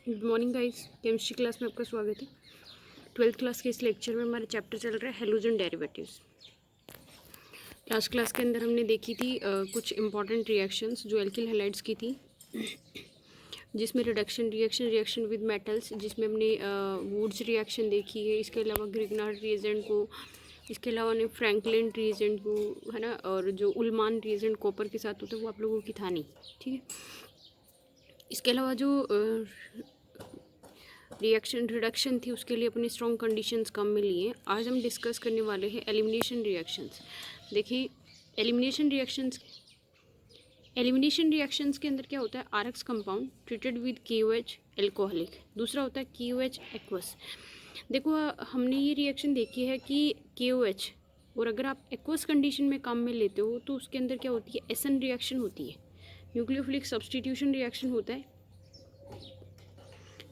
Good morning guys. Chemistry class में आपका स्वागत है। 12th क्लास के इस लेक्चर में हमारा चैप्टर चल रहा है हैलोजन डेरिवेटिव्स। लास्ट क्लास के अंदर हमने देखी थी कुछ इंपॉर्टेंट रिएक्शंस जो एल्किल हैलाइड्स की थी, जिसमें रिएक्शन विद मेटल्स, जिसमें हमने वुड्स रिएक्शन देखी है। इसके अलावा ग्रिग्नार्ड रिएजेंट को, इसके अलावा हमने फ्रैंकलिन रिएजेंट को, है ना, और जो उलमान रिएजेंट कॉपर के साथ होता है वो आप लोगों की था नहीं, ठीक है। इसके अलावा जो रिडक्शन थी उसके लिए अपनी स्ट्रॉन्ग कंडीशंस कम मिली हैं। आज हम डिस्कस करने वाले हैं एलिमिनेशन रिएक्शंस। देखिए, एलिमिनेशन रिएक्शंस के अंदर क्या होता है, RX compound treated with KOH alcoholic, दूसरा होता है KOH एक्वस। देखो, हमने ये रिएक्शन देखी है कि KOH, और अगर आप एक्वस कंडीशन में काम में लेते हो तो उसके अंदर क्या होती है, SN रिएक्शन होती है, न्यूक्लियोफिलिक सब्सटीट्यूशन रिएक्शन होता है।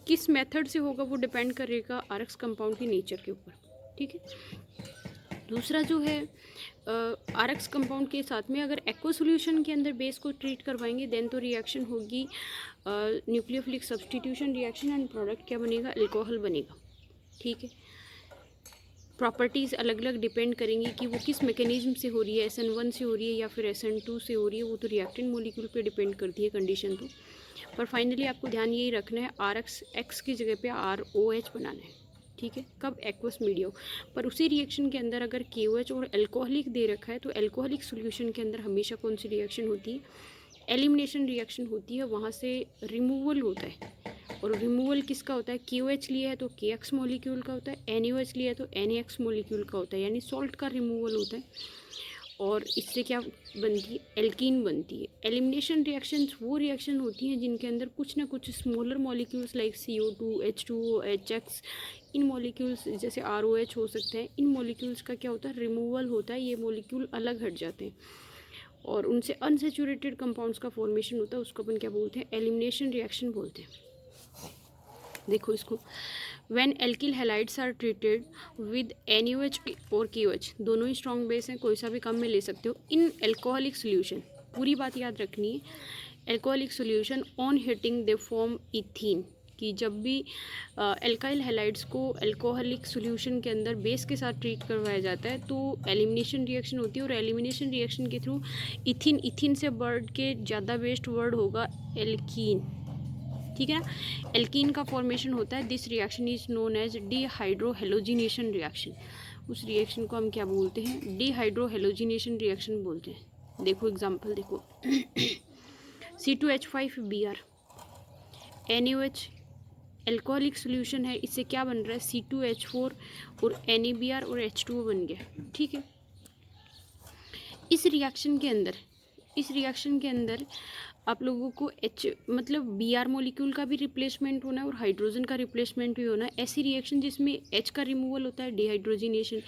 किस मेथड से होगा वो डिपेंड करेगा आरएक्स कंपाउंड की नेचर के ऊपर, ठीक है। दूसरा जो है, आरएक्स कंपाउंड के साथ में अगर एक्वा सॉल्यूशन के अंदर बेस को ट्रीट करवाएंगे देन तो रिएक्शन होगी nucleophilic substitution reaction, and product क्या बनेगा, अल्कोहल बनेगा, ठीक है। प्रॉपर्टीज़ अलग अलग डिपेंड करेंगी कि वो किस मैकेनिज्म से हो रही है, SN1 से हो रही है या फिर SN2 से हो रही है, वो तो रिएक्टेंट मॉलिक्यूल पे डिपेंड करती है कंडीशन तो। पर फाइनली आपको ध्यान यही रखना है, RX की जगह पे ROH बनाना है, ठीक है, कब एक्वस मीडियम। पर उसी रिएक्शन के अंदर अगर KOH और अल्कोहलिक दे रखा है तो अल्कोहलिक सॉल्यूशन के अंदर हमेशा कौन सी रिएक्शन होती है, एलिमिनेशन रिएक्शन होती है, वहाँ से रिमूवल होता है। और रिमूवल किसका होता है, KOH लिया है तो KX मॉलिक्यूल का होता है, NaOH लिया है तो NaX मॉलिक्यूल का होता है, यानी सॉल्ट का रिमूवल होता है। और इससे क्या बनती है, एल्कीन बनती है। एलिमिनेशन रिएक्शंस वो रिएक्शन होती हैं जिनके अंदर कुछ ना कुछ smaller molecules like CO2, H2O, HX, इन मॉलिक्यूल्स जैसे ROH हो सकते हैं, इन मॉलिक्यूल्स का क्या होता है, रिमूवल होता है, ये मॉलिक्यूल अलग हट जाते हैं और उनसे अनसेचुरेटेड कंपाउंड्स का फॉर्मेशन होता है, उसको अपन क्या बोलते हैं, एलिमिनेशन रिएक्शन बोलते हैं। देखो इसको, when alkyl halides are treated with NaOH और KOH, दोनों ही स्ट्रॉन्ग बेस हैं, कोई सा भी कम में ले सकते हो, इन एल्कोहलिक सोल्यूशन, पूरी बात याद रखनी है, alcoholic solution on heating they form ethene, कि जब भी एल्काइल हैलाइड्स को एल्कोहलिक सोल्यूशन के अंदर बेस के साथ ट्रीट करवाया जाता है तो एलिमिनेशन रिएक्शन होती है, और एलिमिनेशन रिएक्शन के थ्रू इथिन से बढ़ के ज़्यादा बेस्ट वर्ड होगा एल्कीन, ठीक है ना। एल्कीन का फॉर्मेशन होता है। This reaction is known as dehydrohalogenation reaction. उस रिएक्शन को हम क्या बोलते हैं, डिहाइड्रोहेलोजिनेशन रिएक्शन बोलते हैं। देखो एग्जांपल देखो, C2H5Br, NaOH एल्कोहलिक सोल्यूशन है, इससे क्या बन रहा है, C2H4 और NaBr और H2O बन गया, ठीक है। इस रिएक्शन के अंदर आप लोगों को Br मॉलिक्यूल का भी रिप्लेसमेंट होना है और हाइड्रोजन का रिप्लेसमेंट भी होना है। ऐसी रिएक्शन जिसमें H का रिमूवल होता है डिहाइड्रोजिनेशन,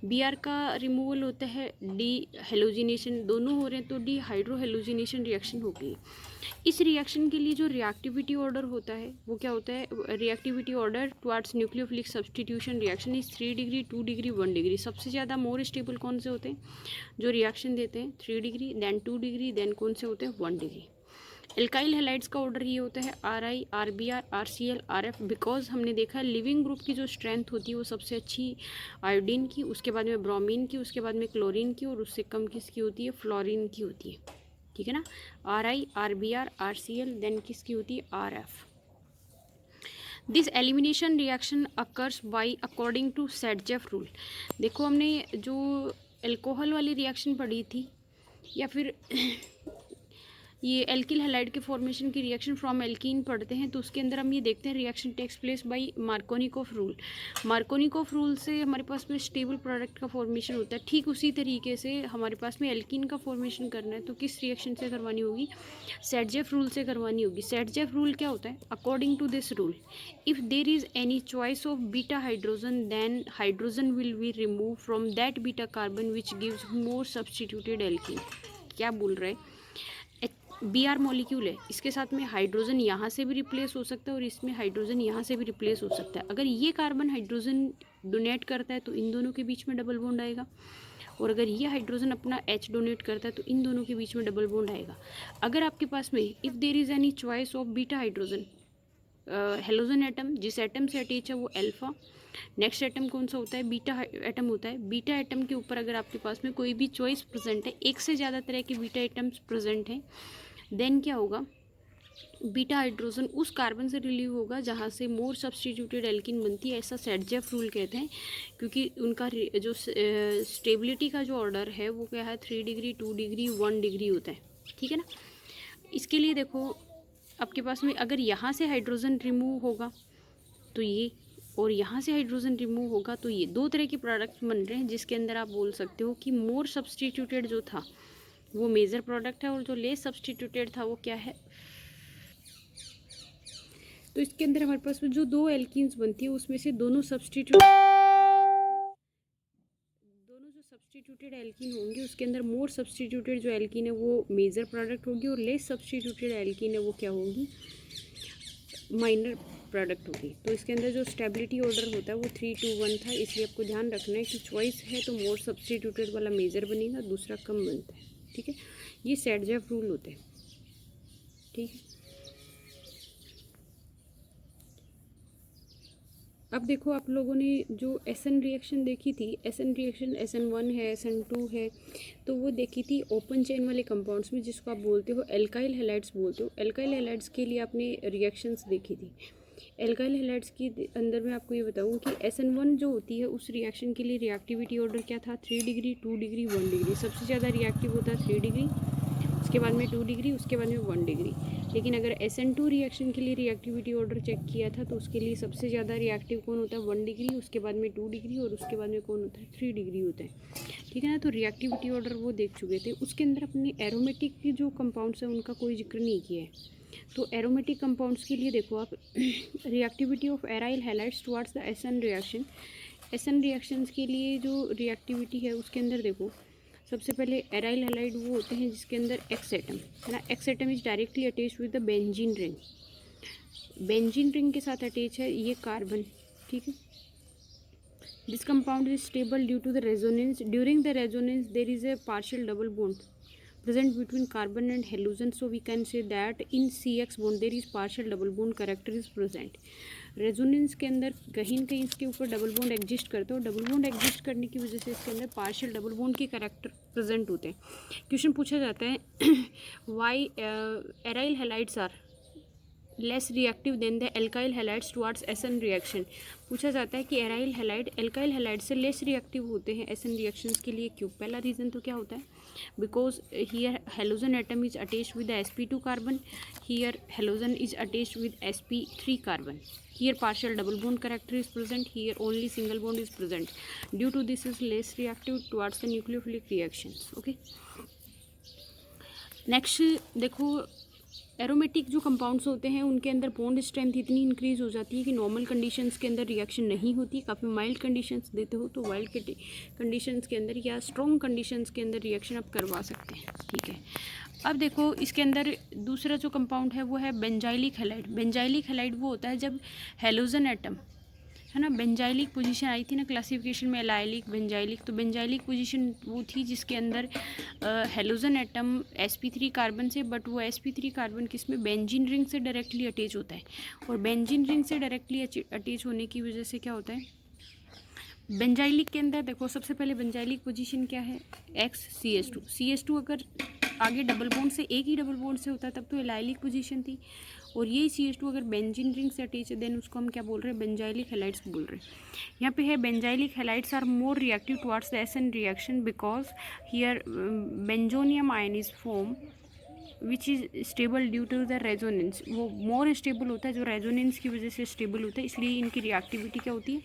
Br का रिमूवल होता है डिहेलोजिनेशन, दोनों हो रहे हैं तो डिहाइड्रोहेलोजिनेशन रिएक्शन होगी। इस रिएक्शन के लिए जो रिएक्टिविटी ऑर्डर होता है वो क्या होता है, reactivity order towards nucleophilic substitution reaction is 3 degree, 2 degree, 1 degree. सबसे ज़्यादा मोर स्टेबल कौन से होते हैं, जो रिएक्शन देते हैं 3 डिग्री, देन 2 डिग्री, देन कौन से होते हैं 1 डिग्री। एल्काइल हैलाइड्स का ऑर्डर ये होता है RI, RBr, RCl, RF, because हमने देखा है लिविंग ग्रुप की जो स्ट्रेंथ होती है वो सबसे अच्छी आयोडीन की, उसके बाद में ब्रोमीन की, उसके बाद में क्लोरीन की, और उससे कम किसकी होती है, फ्लोरीन की होती है, ठीक है ना। RI, RBr, RCl, देन किसकी होती है, RF। This elimination reaction occurs by according to Saytzeff rule. देखो, हमने जो एल्कोहल वाली रिएक्शन पढ़ी थी या फिर ये एल्किल हैलाइड के फॉर्मेशन की रिएक्शन फ्रॉम एल्कीन पढ़ते हैं तो उसके अंदर हम ये देखते हैं reaction takes place by Markovnikov rule. Markovnikov rule से हमारे पास में स्टेबल प्रोडक्ट का फॉर्मेशन होता है। ठीक उसी तरीके से हमारे पास में एल्कीन का फॉर्मेशन करना है तो किस रिएक्शन से करवानी होगी, सेडजेफ रूल से करवानी होगी। सेडजेफ रूल क्या होता है, according to this rule if there is any choice of beta hydrogen then hydrogen will be remove from that beta carbon which gives more substituted alkene. क्या बोल रहे हैं, Br मॉलिक्यूल है, इसके साथ में हाइड्रोजन यहाँ से भी रिप्लेस हो सकता है और इसमें हाइड्रोजन यहाँ से भी रिप्लेस हो सकता है। अगर ये कार्बन हाइड्रोजन डोनेट करता है तो इन दोनों के बीच में डबल बॉन्ड आएगा, और अगर ये हाइड्रोजन अपना H डोनेट करता है तो इन दोनों के बीच में डबल बॉन्ड आएगा। अगर आपके पास में if there is any choice of beta hydrogen halogen atom जिस एटम से अटैच है वो अल्फा। नेक्स्ट एटम कौन सा होता है, बीटा एटम होता है। बीटा एटम के ऊपर अगर आपके पास में कोई भी चॉइस प्रेजेंट है, एक से ज़्यादा तरह के बीटा एटम्स प्रेजेंट हैं, देन क्या होगा, बीटा हाइड्रोजन उस कार्बन से रिलीव होगा जहाँ से मोर सब्सटीट्यूटेड एल्किन बनती है। ऐसा सेडजेफ रूल कहते हैं, क्योंकि उनका जो स्टेबिलिटी का जो ऑर्डर है वो क्या है, 3 डिग्री, 2 डिग्री, 1 डिग्री होता है, ठीक है ना। इसके लिए देखो आपके पास में अगर यहाँ से हाइड्रोजन रिमूव होगा तो ये, और यहाँ से हाइड्रोजन रिमूव होगा तो ये, दो तरह के प्रोडक्ट बन रहे हैं, जिसके अंदर आप बोल सकते हो कि मोर सब्सटीट्यूटेड जो था वो मेजर प्रोडक्ट है और जो लेस सब्सटीट्यूटेड था वो क्या है। तो इसके अंदर हमारे पास जो दो एल्कीन्स बनती है उसमें से दोनों जो सब्सटीट्यूटेड एल्कीन होंगे उसके अंदर मोर सब्सटीट्यूटेड जो एल्कीन है वो मेजर प्रोडक्ट होगी, और लेस सब्सटीट्यूटेड एल्कीन है वो क्या होगी, माइनर प्रोडक्ट होगी। तो इसके अंदर जो स्टेबिलिटी ऑर्डर होता है वो 3, 2, 1 था, इसलिए आपको ध्यान रखना है कि चॉइस है तो मोर सब्सटीट्यूटेड वाला मेजर बनेगा, दूसरा कम बनता है, ठीक है। ये सेडजेफ रूल होते हैं, ठीक है। अब देखो आप लोगों ने जो SN रिएक्शन देखी थी, SN रिएक्शन SN1 है, SN2 है, तो वो देखी थी ओपन चेन वाले कंपाउंड्स में, जिसको आप बोलते हो एल्काइल हैलाइड्स बोलते हो। एल्काइल हैलाइड्स के लिए आपने रिएक्शंस देखी थी। एल्काइल हैलाइड्स के अंदर मैं आपको ये बताऊँ कि SN1 जो होती है उस रिएक्शन के लिए रिएक्टिविटी ऑर्डर क्या था, 3 डिग्री, 2 डिग्री, 1 डिग्री। सबसे ज़्यादा रिएक्टिव होता है 3 डिग्री, उसके बाद में 2 डिग्री, उसके बाद में 1 डिग्री। लेकिन अगर SN2 रिएक्शन के लिए रिएक्टिविटी ऑर्डर चेक किया था तो उसके लिए सबसे ज़्यादा रिएक्टिव कौन होता है, 1 डिग्री, उसके बाद में 2 डिग्री, और उसके बाद में कौन होता है, 3 डिग्री होता है, ठीक है ना। तो रिएक्टिविटी ऑर्डर वो देख चुके थे। उसके अंदर अपने एरोमेटिक की जो कंपाउंड्स हैं उनका कोई जिक्र नहीं किया है। तो एरोमेटिक कंपाउंड्स के लिए देखो आप reactivity of aryl halides towards the SN reaction. SN reactions के लिए जो रिएक्टिविटी है उसके अंदर देखो सबसे पहले एराइल हैलाइड वो होते हैं जिसके अंदर एक्स एटम है ना, X atom is directly attach with the benzene ring. Benzene ring के साथ अटैच है ये कार्बन, ठीक है। This compound is stable due to the resonance. During the resonance there is a partial double bond present between carbon and halogen, so we can say that in CX bond there is partial double bond character is present. Resonance के अंदर कहीं न कहीं इसके ऊपर double bond exist करते हो, double bond exist करने की वजह से इसके अंदर पार्शियल डबल बॉन्ड के कैरेक्टर प्रेजेंट होते हैं। क्वेश्चन पूछा जाता है why aryl halides are less reactive than the alkyl halides towards SN reaction. पूछा जाता है कि एराइल हैलाइड एल्काइल हैलाइड से लेस रिएक्टिव होते हैं SN रिएक्शंस के लिए, क्यों। पहला रीज़न तो क्या होता है, because here halogen atom is attached with sp2 carbon, here halogen is attached with sp3 carbon, here partial double bond character is present, here only single bond is present. Due to this is less reactive towards the nucleophilic reactions. Okay, next देखो aromatic जो compounds होते हैं उनके अंदर bond strength इतनी increase हो जाती है कि नॉर्मल कंडीशंस के अंदर रिएक्शन नहीं होती। काफ़ी माइल्ड कंडीशंस देते हो तो वाइल्ड के कंडीशंस के अंदर या स्ट्रॉन्ग कंडीशंस के अंदर रिएक्शन आप करवा सकते हैं, ठीक है। अब देखो इसके अंदर दूसरा जो कंपाउंड है वो है बेंजाइलिक हैलाइड। बेंजाइलिक हैलाइड वो होता है जब हेलोजन एटम है ना, बेंजाइलिक पोजीशन आई थी ना क्लासिफिकेशन में, एलाइलिक बेंजाइलिक, तो बेंजाइलिक पोजीशन वो थी जिसके अंदर हेलोजन एटम sp3 कार्बन से, बट वो sp3 कार्बन किस में, बेंजीन रिंग से डायरेक्टली अटैच होता है। और बेंजीन रिंग से डायरेक्टली अटैच होने की वजह से क्या होता है, बेंजाइलिक के अंदर देखो सबसे पहले बेंजाइलिक पोजीशन क्या है, XCH2। CH2 अगर आगे डबल बॉन्ड से, एक ही डबल बॉन्ड से होता तब तो एलाइलिक पोजीशन थी, और यही CH2 अगर बेंजीन रिंग से अटैच है देन उसको हम क्या बोल रहे हैं, बेंजाइलिक हैलाइड्स बोल रहे हैं। यहाँ पे है benzylic halides are more reactive towards the SN reaction because here benzonium ion is form which is stable due to the resonance. वो मोर स्टेबल होता है, जो रेजोनेंस की वजह से स्टेबल होता है, इसलिए इनकी रिएक्टिविटी क्या होती है,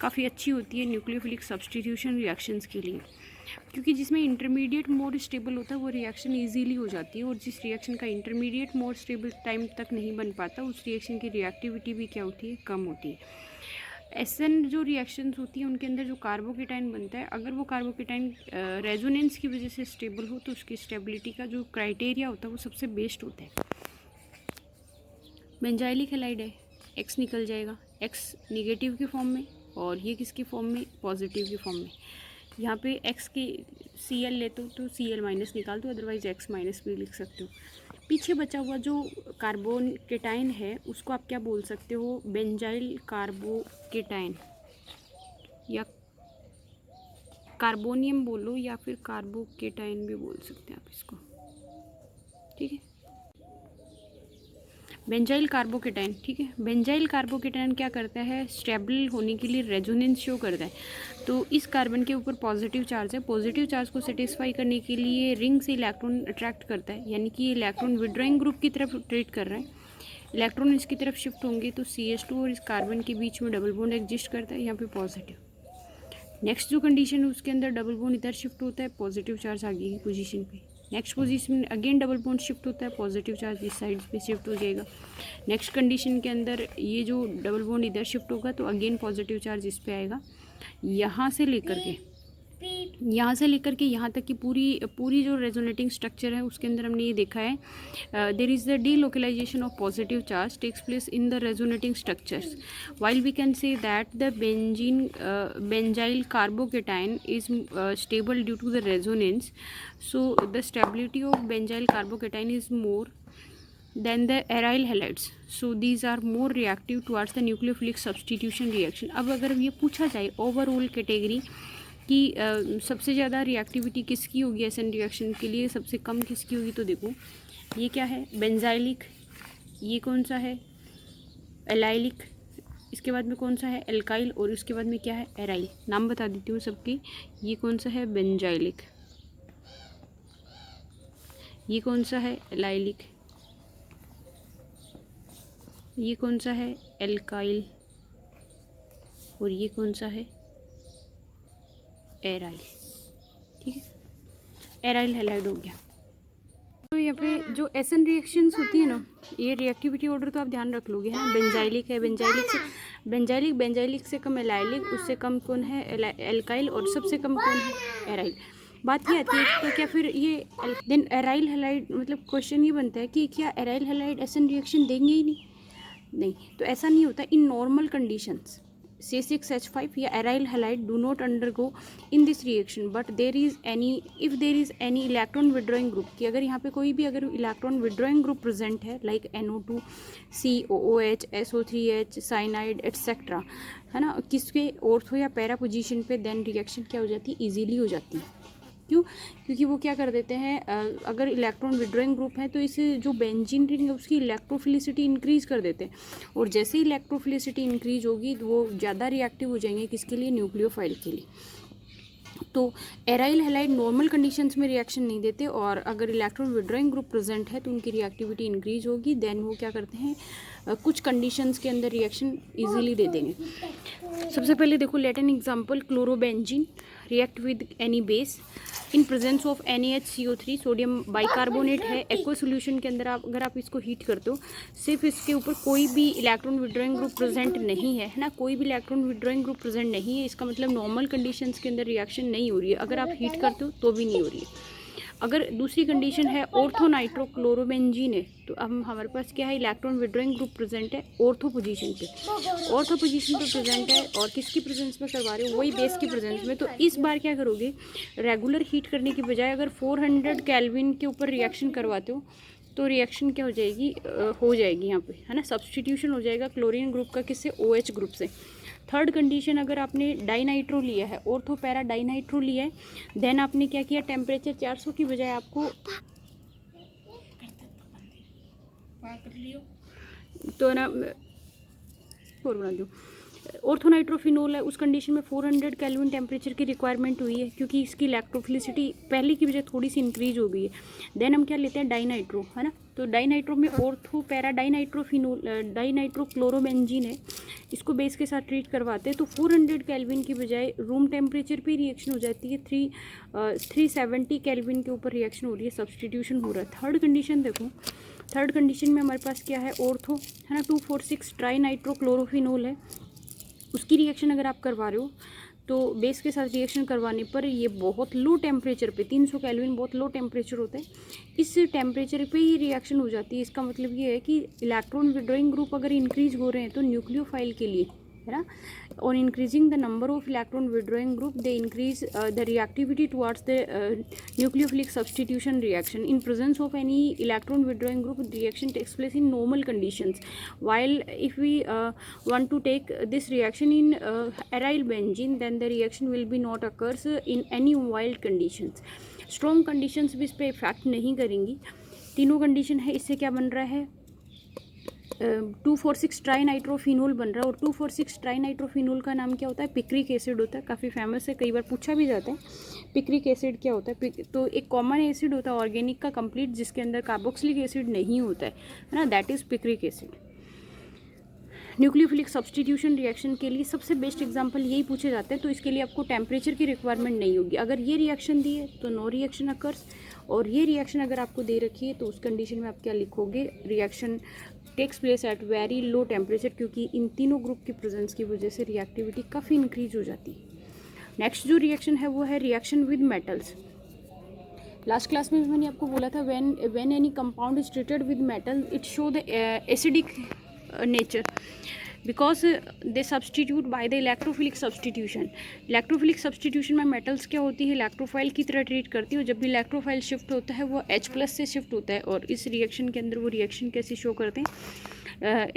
काफ़ी अच्छी होती है न्यूक्लियोफिलिक सब्सटीट्यूशन रिएक्शंस के लिए। क्योंकि जिसमें इंटरमीडिएट मोर स्टेबल होता है वो रिएक्शन इजीली हो जाती है, और जिस रिएक्शन का इंटरमीडिएट मोर स्टेबल टाइम तक नहीं बन पाता उस रिएक्शन की रिएक्टिविटी भी क्या होती है, कम होती है। SN जो रिएक्शंस होती हैं उनके अंदर जो कार्बोकेटाइन बनता है, अगर वो कार्बोकेटाइन रेजोनेंस की वजह से स्टेबल हो तो उसकी स्टेबिलिटी का जो क्राइटेरिया होता है वो सबसे बेस्ट होता है। बेंजाइलिक हैलाइड है, X निकल जाएगा, X निगेटिव की फॉर्म में, और ये किसकी फॉर्म में, पॉजिटिव की फॉर्म में। यहाँ पे X की Cl लेते हो तो Cl माइनस निकाल दो, अदरवाइज X माइनस भी लिख सकते हो। पीछे बचा हुआ जो कार्बन केटाइन है उसको आप क्या बोल सकते हो, बेंजाइल कार्बोकेटाइन, या कार्बोनियम बोलो या फिर कार्बोकेटाइन भी बोल सकते हैं आप इसको, ठीक है, बेंजाइल कार्बोकेटाइन, ठीक है। बेंजाइल कार्बोकेटाइन क्या करता है, स्टेबल होने के लिए रेजोनेंस शो करता है। तो इस कार्बन के ऊपर पॉजिटिव चार्ज है, पॉजिटिव चार्ज को सेटिस्फाई करने के लिए रिंग से इलेक्ट्रॉन अट्रैक्ट करता है, यानी कि ये इलेक्ट्रॉन विड्रॉइंग ग्रुप की तरफ ट्रीट कर रहा है। इलेक्ट्रॉन इसकी तरफ शिफ्ट होंगे तो CH2 और इस कार्बन के बीच में डबल बॉन्ड एग्जिस्ट करता है, यहाँ पे पॉजिटिव। नेक्स्ट जो कंडीशन है उसके अंदर डबल बॉन्ड इधर शिफ्ट होता है, पॉजिटिव चार्ज आगे की पोजीशन पे। नेक्स्ट पोजीशन में अगेन डबल बॉन्ड शिफ्ट होता है, पॉजिटिव चार्ज इस साइड पे शिफ्ट हो जाएगा। नेक्स्ट कंडीशन के अंदर ये जो डबल बॉन्ड इधर शिफ्ट होगा तो अगेन पॉजिटिव चार्ज इस पे आएगा। यहाँ से लेकर के यहाँ तक की पूरी जो रेजोनेटिंग स्ट्रक्चर है उसके अंदर हमने ये देखा है, there is the delocalization of positive charge takes place in the resonating structures, while we can say that the benzyl carbocation is stable due to the resonance. So the stability of benzyl carbocation is more than the aryl halides, so these are more reactive towards the nucleophilic substitution reaction. अब अगर ये पूछा जाए overall category कि सबसे ज़्यादा reactivity किसकी होगी एसएन रिएक्शन के लिए, सबसे कम किसकी होगी, तो देखो ये क्या है, बेंजाइलिक, ये कौन सा है, एलाइलिक, इसके बाद में कौन सा है, एल्काइल, और उसके बाद में क्या है, एराइल। नाम बता देती हूँ सबकी, ये कौन सा है, बेंजाइलिक, ये कौन सा है, एलाइलिक, ये कौन सा है, एल्काइल, और ये कौन सा है, एराइल, ठीक है, एराइल हैलाइड हो गया। तो यहाँ पे जो एसएन रिएक्शंस होती है ना, ये रिएक्टिविटी ऑर्डर तो आप ध्यान रख लोगे, है बेंजाइलिक है, बेंजाइलिक से कम एलाइलिक, उससे कम कौन है, एल्काइल, और सबसे कम कौन है, एराइल। बात ये आती है तो क्या फिर ये देन एराइल हैलाइड, मतलब क्वेश्चन ये बनता है कि क्या एराइल हैलाइड एसएन रिएक्शन देंगे ही नहीं, तो ऐसा नहीं होता। इन नॉर्मल कंडीशंस C6H5 या aryl halide do not undergo in this reaction, but if there is any electron withdrawing group, कि अगर यहाँ पे कोई भी अगर इलेक्ट्रॉन विड्रॉइंग ग्रुप प्रेजेंट है like NO2 COOH SO3H cyanide etcetera, है ना, किसके ऑर्थो या पैरा पोजीशन पे, देन रिएक्शन क्या हो जाती है, इजीली हो जाती है। क्यों, क्योंकि वो क्या कर देते हैं, अगर इलेक्ट्रॉन विड्रॉइंग ग्रुप है तो इसे जो बेंजीन रिंग है उसकी इलेक्ट्रोफिलिसिटी इंक्रीज कर देते हैं, और जैसे ही इलेक्ट्रोफिलिसिटी इंक्रीज होगी तो वो ज़्यादा रिएक्टिव हो जाएंगे, किसके लिए, न्यूक्लियोफाइल के लिए। तो एराइल हैलाइड नॉर्मल कंडीशंस में रिएक्शन नहीं देते, और अगर इलेक्ट्रॉन विड्रॉइंग ग्रुप प्रेजेंट है तो उनकी रिएक्टिविटी इंक्रीज होगी, देन वो क्या करते हैं, कुछ कंडीशंस के अंदर रिएक्शन इजीली दे देंगे। सबसे पहले देखो, let an example, chlorobenzene react with any base in presence of NaHCO3, sodium bicarbonate है, एक्वा सोल्यूशन के अंदर अगर आप इसको हीट करते हो, सिर्फ इसके ऊपर कोई भी इलेक्ट्रॉन विड्रॉइंग ग्रुप प्रेजेंट नहीं है ना, कोई भी इलेक्ट्रॉन विड्रॉइंग ग्रुप प्रेजेंट नहीं है, इसका मतलब नॉर्मल कंडीशंस के अंदर रिएक्शन नहीं हो रही है, अगर आप हीट करते हो तो भी नहीं हो रही है। अगर दूसरी कंडीशन है ऑर्थोनाइट्रोक्लोरोबेंजीन है, तो अब हमारे पास क्या है, इलेक्ट्रॉन विड्रॉइंग ग्रुप प्रेजेंट है ऑर्थो पोजीशन पे, प्रेजेंट है, और किसकी प्रेजेंस में करवा रहे हो, वही बेस की प्रेजेंस में। तो इस बार क्या करोगे, रेगुलर हीट करने की बजाय अगर 400 केल्विन के ऊपर रिएक्शन करवाते हो तो रिएक्शन क्या हो जाएगी, यहाँ पे, है ना, सब्सटीट्यूशन हो जाएगा क्लोरीन ग्रुप का, किससे, OH ग्रुप से। थर्ड कंडीशन, अगर आपने डाइनाइट्रो लिया है, ऑर्थो पैरा डाइनाइट्रो लिया है, देन आपने क्या किया, टेम्परेचर 400 की बजाय आपको तो ना और बना दो, ऑर्थोनाइट्रोफिनोल है, उस कंडीशन में 400 केल्विन टेम्परेचर की रिक्वायरमेंट हुई है, क्योंकि इसकी इलेक्ट्रोफिलिसिटी पहले की बजाय थोड़ी सी इंक्रीज हो गई है। देन हम क्या लेते हैं, डाइनाइट्रो, है ना, तो डाइनाइट्रो में ऑर्थो पैरा डाइनाइट्रोक्लोरोबेंजीन है, इसको बेस के साथ ट्रीट करवाते हैं, तो 400 केल्विन की बजाय रूम टेम्परेचर पे रिएक्शन हो जाती है, 370 केल्विन के ऊपर रिएक्शन हो रही है, सब्सटीट्यूशन हो रहा है। थर्ड कंडीशन देखो, थर्ड कंडीशन में हमारे पास क्या है, ऑर्थो, है ना, 2,4,6 ट्राइनाइट्रोक्लोरोफिनोल है, उसकी रिएक्शन अगर आप करवा रहे हो तो बेस के साथ रिएक्शन करवाने पर ये बहुत लो टेम्परेचर पे, 300 केल्विन बहुत लो टेम्परेचर होता है, इस टेम्परेचर पे ही रिएक्शन हो जाती है। इसका मतलब ये है कि इलेक्ट्रॉन विड्रॉइंग ग्रुप अगर इंक्रीज हो रहे हैं तो न्यूक्लियोफाइल के लिए है ना. On increasing the number of electron withdrawing group, they increase the reactivity towards the nucleophilic substitution reaction. In presence of any electron withdrawing group, the reaction takes place in normal conditions. While if we want to take this reaction in aryl benzene, then the reaction will be not occurs in any wild conditions. Strong conditions भी इस पर effect नहीं करेंगी. तीनों condition है. इससे क्या बन रहा है, 2,4,6 ट्राइनाइट्रोफिनोल बन रहा है. और 2,4,6 ट्राइनाइट्रोफिनोल का नाम क्या होता है, पिक्रिक एसिड होता है. काफ़ी फेमस है, कई बार पूछा भी जाता है पिक्रिक एसिड क्या होता है. तो एक कॉमन एसिड होता है ऑर्गेनिक का कंप्लीट, जिसके अंदर कार्बोक्सिलिक एसिड नहीं होता है ना, that is picric acid. Nucleophilic substitution reaction के लिए सबसे बेस्ट एग्जांपल यही पूछे जाते हैं. तो इसके लिए आपको टेम्परेचर की रिक्वायरमेंट नहीं होगी. अगर ये रिएक्शन दी है तो नो रिएक्शन अकर्स, और ये रिएक्शन अगर आपको दे रखी है तो उस कंडीशन में आप क्या लिखोगे, reaction takes place at very low temperature, क्योंकि इन तीनों ग्रुप की प्रेजेंस की वजह से रिएक्टिविटी काफ़ी इंक्रीज हो जाती है. नेक्स्ट जो रिएक्शन है वो है reaction with metals. Last class में मैंने आपको बोला था when any compound is treated with metal it show the acidic nature because they substitute by the electrophilic substitution. Electrophilic substitution में मेटल्स क्या होती है, इलेक्ट्रोफाइल की तरह ट्रीट करती है. और जब भी इलेक्ट्रोफाइल शिफ्ट होता है वो H+ से शिफ्ट होता है. और इस रिएक्शन के अंदर वो रिएक्शन कैसे शो करते हैं,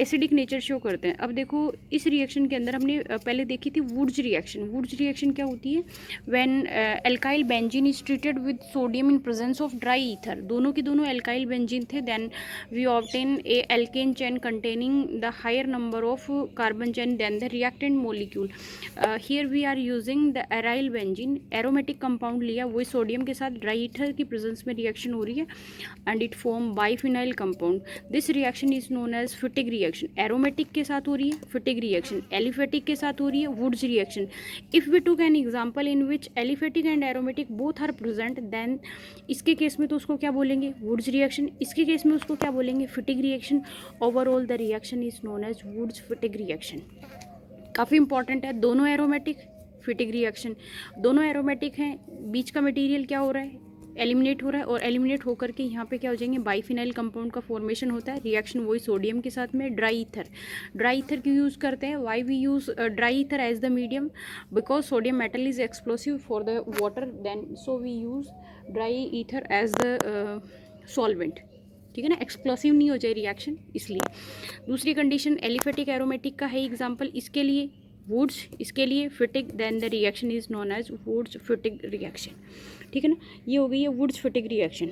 एसिडिक नेचर शो करते हैं. अब देखो इस रिएक्शन के अंदर हमने पहले देखी थी वुड्स रिएक्शन. वुड्स रिएक्शन क्या होती है, when alkyl benzene is treated with sodium in presence of dry ether. दोनों के दोनों एल्काइल बेंजीन थे. Then we obtain a alkane chain containing the higher number of carbon chain than the reactant molecule. Here we are using the aryl benzene. Aromatic compound लिया, वही sodium के साथ dry ether की presence में reaction हो रही है and it form biphenyl compound. This reaction is known as Fittig reaction. Aromatic के साथ हो रही है फिटिक रिएक्शन, एलिफेटिक के साथ हो रही है Wurtz reaction. If we took an example in which aliphatic and aromatic both are present, then इसके केस में तो उसको क्या बोलेंगे, वुड्स रिएक्शन. इसके केस में उसको क्या बोलेंगे, Fittig reaction. Overall the reaction is known as Wurtz Fittig reaction. काफ़ी इंपॉर्टेंट है. दोनों एरोमेटिक, फिटिक रिएक्शन. दोनों एरोमेटिक हैं, बीच का मटेरियल क्या हो रहा है, एलिमिनेट हो रहा है. और एलिमिनेट होकर के यहाँ पे क्या हो जाएंगे, बाइफिनाइल कंपाउंड का फॉर्मेशन होता है. रिएक्शन वही सोडियम के साथ में ड्राई ईथर. ड्राई ईथर क्यों यूज़ करते हैं, why we use dry ether as the medium, because sodium metal is explosive for the water, then so we use dry ether as the solvent. ठीक है ना, explosive नहीं हो जाए reaction इसलिए. दूसरी कंडीशन एलिफेटिक एरोमेटिक का है एग्जाम्पल. इसके लिए वुड्स, इसके लिए Fittig, then the reaction is known as Wurtz Fittig reaction. ठीक है ना, ये हो गई है वुड्स फिटिक रिएक्शन.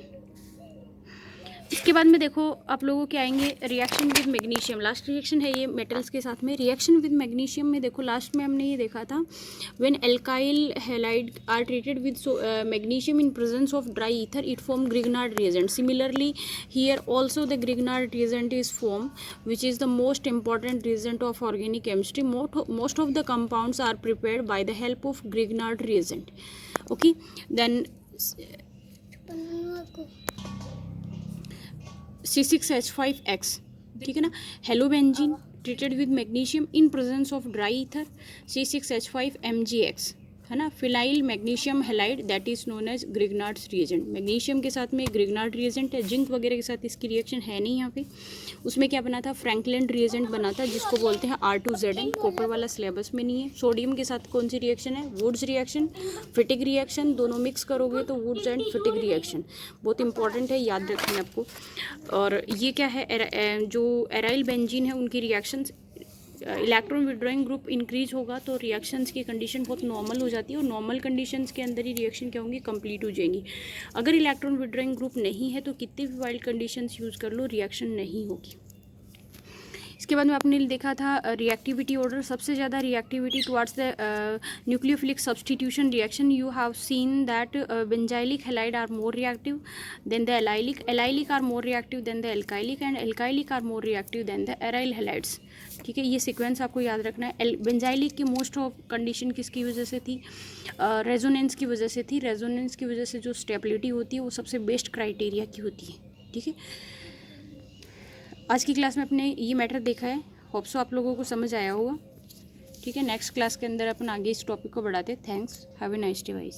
इसके बाद में देखो आप लोगों के आएंगे reaction with magnesium. Last reaction है ये मेटल्स के साथ में. रिएक्शन विद मैग्नीशियम में देखो लास्ट में हमने ये देखा था when alkyl halide are treated with magnesium in presence of dry ether it form Grignard reagent. Similarly here also the Grignard reagent is form which is the most important reagent of organic chemistry. Most of the compounds are prepared by the help of Grignard reagent. Okay, then C6H5X. ठीक है ना, halobenzene treated with magnesium in presence of dry ether, C6H5MgX. है ना, phenyl magnesium halide that is known as Grignard's reagent. Magnesium के साथ में Grignard reagent है. Zinc वगैरह के साथ इसकी रिएक्शन है नहीं यहाँ पे. उसमें क्या बना था, फ्रैंकलैंड रिएजेंट बना था जिसको बोलते हैं R2Zn. कॉपर वाला सिलेबस में नहीं है. सोडियम के साथ कौन सी रिएक्शन है, वुड्स रिएक्शन, फिटिक रिएक्शन. दोनों मिक्स करोगे तो वुड्स एंड फिटिक रिएक्शन. बहुत इंपॉर्टेंट है, याद रखना है आपको. और ये क्या है, जो एराइल बेंजीन है उनकी reactions, electron withdrawing group increase होगा तो रिएक्शंस की कंडीशन बहुत नॉर्मल हो जाती है. और नॉर्मल कंडीशंस के अंदर ही रिएक्शन क्या होंगी, कंप्लीट हो जाएंगी. अगर इलेक्ट्रॉन विड्रॉइंग ग्रुप नहीं है तो कितनी भी वाइल्ड कंडीशंस यूज़ कर लो रिएक्शन नहीं होगी. इसके बाद में आपने देखा था रिएक्टिविटी ऑर्डर. सबसे ज़्यादा reactivity towards the nucleophilic substitution reaction. You have seen that benzylic halide are more reactive than the allylic, allylic are more reactive than the alkylic and alkylic are more reactive than the aryl halides. ठीक है, ये sequence आपको याद रखना है. Benzylic की most of condition किसकी वजह से थी, रेजोनेंस की वजह से थी. रेजोनेंस की वजह से जो स्टेबिलिटी होती है वो सबसे बेस्ट क्राइटेरिया की होती है. ठीक है, आज की क्लास में अपने ये मैटर देखा है. होप सो आप लोगों को समझ आया होगा. ठीक है, नेक्स्ट क्लास के अंदर अपन आगे इस टॉपिक को बढ़ाते हैं. Thanks, have a nice day guys.